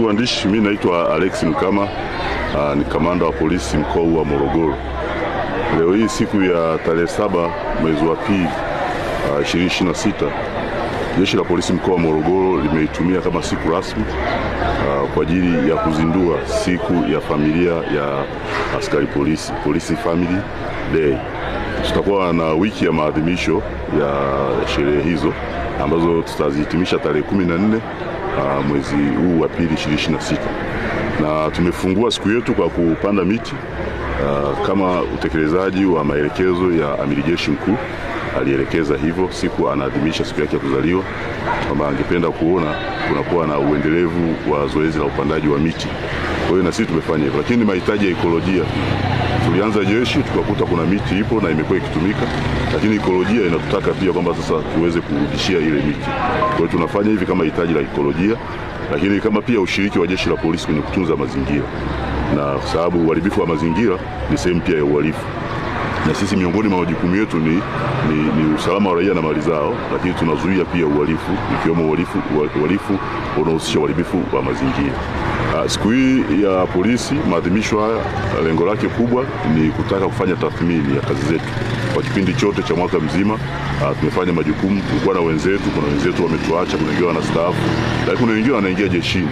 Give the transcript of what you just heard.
Waandishi, mimi naitwa Alex Mkama, ni kamanda wa polisi mkoa wa Morogoro. Leo hii siku ya tarehe 7 mwezi wa pili 2026, jeshi la polisi mkoa wa Morogoro limeitumia kama siku rasmi kwa ajili ya kuzindua siku ya familia ya askari polisi, Police Family Day. Tutakuwa na wiki ya maadhimisho ya sherehe hizo ambazo tutazihitimisha tarehe 14 mwezi huu wa pili 2026, na tumefungua siku yetu kwa kupanda miti kama utekelezaji wa maelekezo ya Amiri Jeshi Mkuu. Alielekeza hivyo siku anaadhimisha siku yake ya kuzaliwa, kwamba angependa kuona kunakuwa na uendelevu wa zoezi la upandaji wa miti. Kwa hiyo na sisi tumefanya hivyo, lakini mahitaji ya ekolojia, tulianza jeshi tukakuta kuna miti ipo na imekuwa ikitumika, lakini ekolojia inatutaka pia kwamba sasa tuweze kurudishia ile miti. Kwa hiyo tunafanya hivi kama hitaji la ekolojia, lakini kama pia ushiriki wa jeshi la polisi kwenye kutunza mazingira, na kwa sababu uharibifu wa mazingira ni sehemu pia ya uhalifu, na sisi miongoni mwa majukumu yetu ni usalama wa raia na mali zao, lakini tunazuia pia uhalifu, ikiwemo uhalifu unaohusisha uharibifu wa mazingira. Siku hii ya polisi, maadhimisho haya, lengo lake kubwa ni kutaka kufanya tathmini ya kazi zetu kwa kipindi chote cha mwaka mzima. Tumefanya majukumu, tulikuwa na wenzetu, kuna wenzetu wametuacha, kuna wengine wanastaafu, lakini kuna wengine wanaingia jeshini.